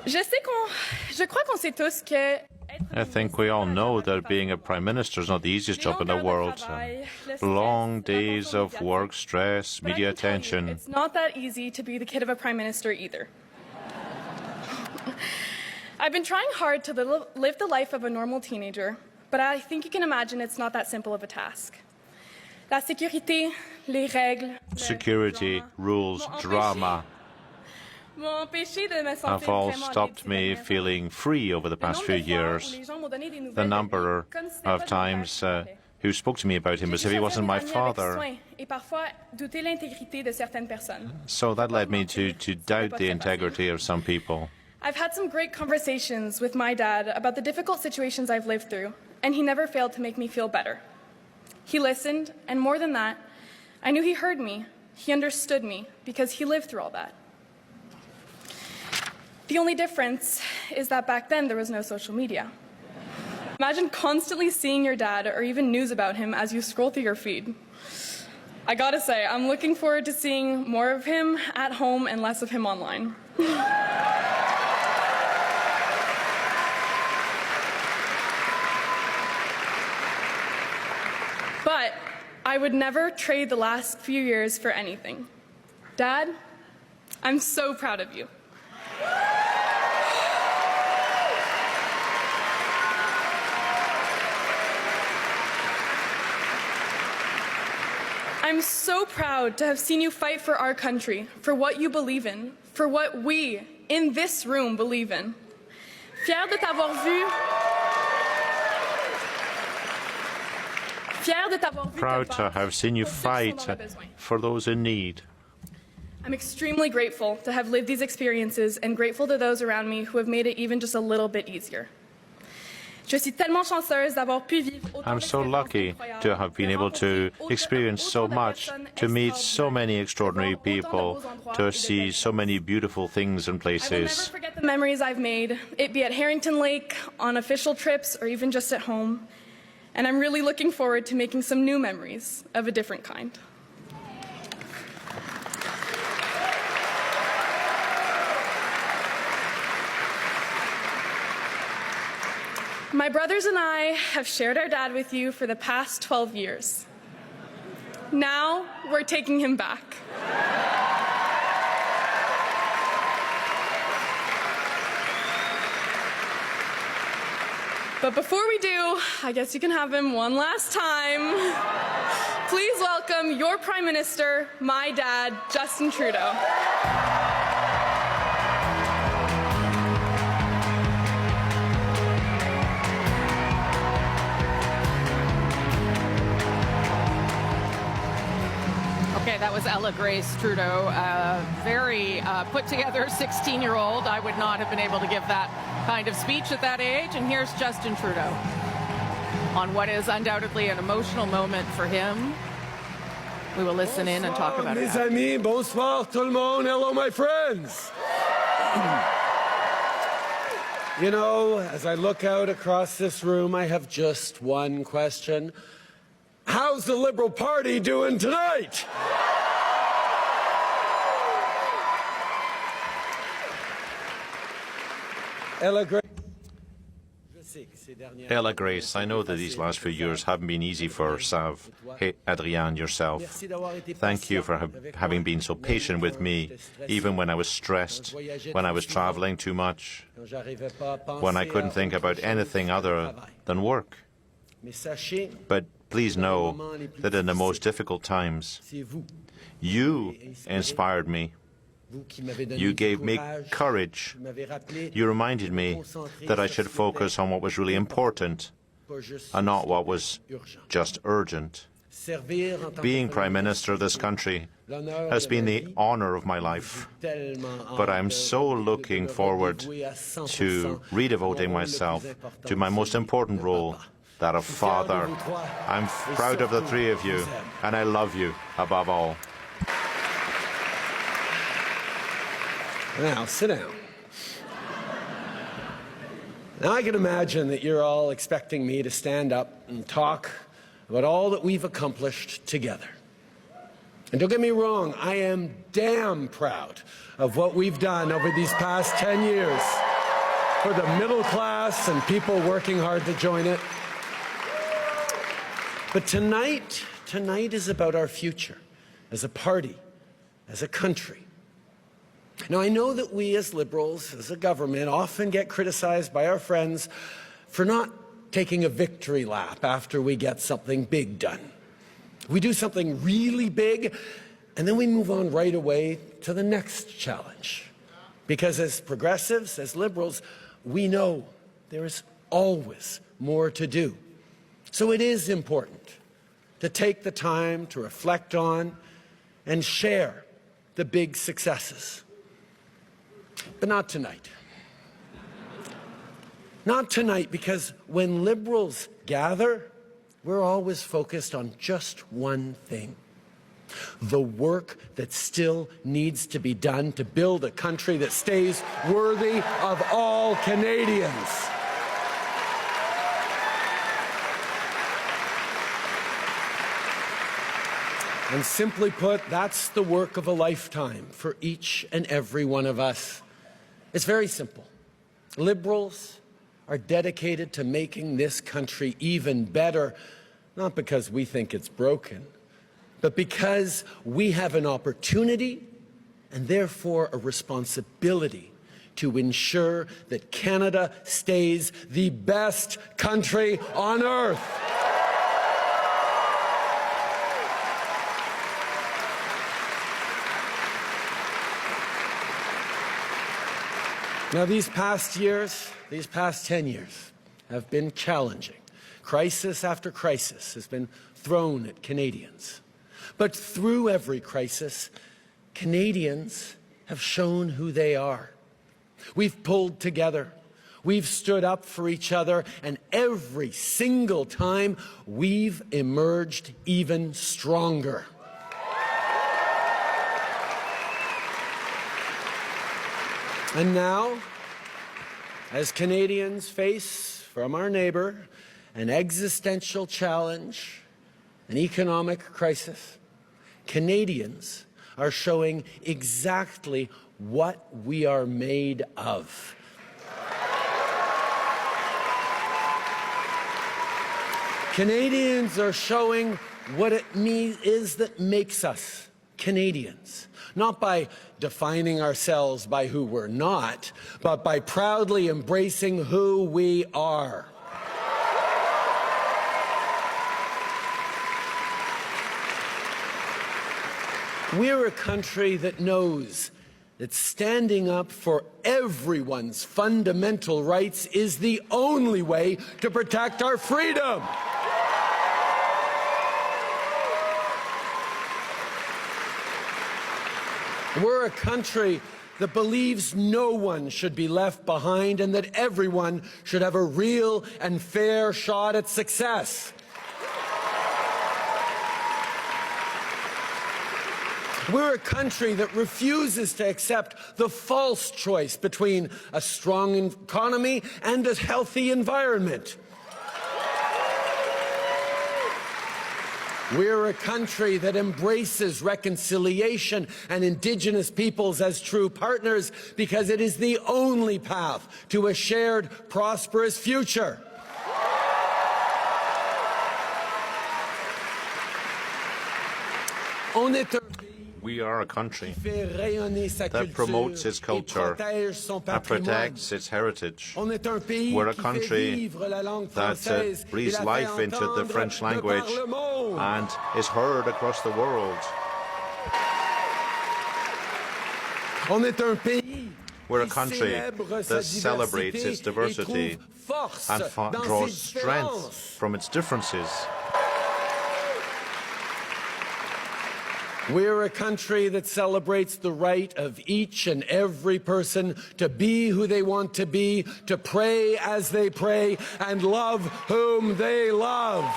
Je crois qu'on sait tous que I think we all know that being a Prime Minister is not the easiest job in the world. Long days of work, stress, media attention. It's not that easy to be the kid of a Prime Minister either. I've been trying hard to live the life of a normal teenager, but I think you can imagine it's not that simple of a task. La sécurité, les règles, security, rules, drama have all stopped me feeling free over the past few years. The number of times who spoke to me about him as if he wasn't my father. So that led me to doubt the integrity of some people. I've had some great conversations with my dad about the difficult situations I've lived through, and he never failed to make me feel better. He listened, and more than that, I knew he heard me. He understood me, because he lived through all that. The only difference is that back then there was no social media. Imagine constantly seeing your dad or even news about him as you scroll through your feed. I gotta say, I'm looking forward to seeing more of him at home and less of him online. But I would never trade the last few years for anything. Dad, I'm so proud of you. I'm so proud to have seen you fight for our country, for what you believe in, for what we in this room believe in. Fier de t'avoir vu. Proud to have seen you fight for those in need. I'm extremely grateful to have lived these experiences and grateful to those around me who have made it even just a little bit easier. I'm so lucky to have been able to experience so much, to meet so many extraordinary people, to see so many beautiful things and places. I will never forget the memories I've made, it be at Harrington Lake, on official trips, or even just at home. And I'm really looking forward to making some new memories of a different kind. My brothers and I have shared our dad with you for the past 12 years. Now we're taking him back. But before we do, I guess you can have him one last time. Please welcome your Prime Minister, my dad, Justin Trudeau. Okay, that was Ella Grace Trudeau, very put-together 16-year-old. I would not have been able to give that kind of speech at that age. And here's Justin Trudeau on what is undoubtedly an emotional moment for him. We will listen in and talk about it. Mes amis, bonsoir tout le monde. Hello, my friends. You know, as I look out across this room, I have just one question. How's the Liberal Party doing tonight? Ella Grace, I know that these last few years haven't been easy for Sav. Hey, Adrian, yourself. Thank you for having been so patient with me, even when I was stressed, when I was traveling too much, when I couldn't think about anything other than work. But please know that in the most difficult times, you inspired me. You gave me courage. You reminded me that I should focus on what was really important and not what was just urgent. Being Prime Minister of this country has been the honour of my life, but I'm so looking forward to redevoting myself to my most important role, that of father. I'm proud of the three of you, and I love you above all. Now, sit down. Now, I can imagine that you're all expecting me to stand up and talk about all that we've accomplished together. And don't get me wrong, I am damn proud of what we've done over these past 10 years. for the middle class and people working hard to join it. But tonight is about our future as a party, as a country. Now, I know that we as Liberals, as a government, often get criticized by our friends for not taking a victory lap after we get something big done. We do something really big, and then we move on right away to the next challenge. Because as progressives, as Liberals, we know there is always more to do. So it is important to take the time to reflect on and share the big successes. But not tonight. Not tonight, because when Liberals gather, we're always focused on just one thing: the work that still needs to be done to build a country that stays worthy of all Canadians. And simply put, that's the work of a lifetime for each and every one of us. It's very simple. Liberals are dedicated to making this country even better, not because we think it's broken, but because we have an opportunity and therefore a responsibility to ensure that Canada stays the best country on earth. Now, these past 10 years have been challenging. Crisis after crisis has been thrown at Canadians. But through every crisis, Canadians have shown who they are. We've pulled together. We've stood up for each other, and every single time we've emerged even stronger. And now, as Canadians face from our neighbor an existential challenge, an economic crisis, Canadians are showing exactly what we are made of. Canadians are showing what it is that makes us Canadians. Not by defining ourselves by who we're not, but by proudly embracing who we are. We're a country that knows that standing up for everyone's fundamental rights is the only way to protect our freedom. We're a country that believes no one should be left behind and that everyone should have a real and fair shot at success. We're a country that refuses to accept the false choice between a strong economy and a healthy environment. We're a country that embraces reconciliation and Indigenous peoples as true partners because it is the only path to a shared, prosperous future. We are a country that promotes its culture, that protects its heritage. We're a country that breathes life into the French language and is heard across the world. We're a country that celebrates its diversity and draws strength from its differences. We're a country that celebrates the right of each and every person to be who they want to be, to pray as they pray, and love whom they love.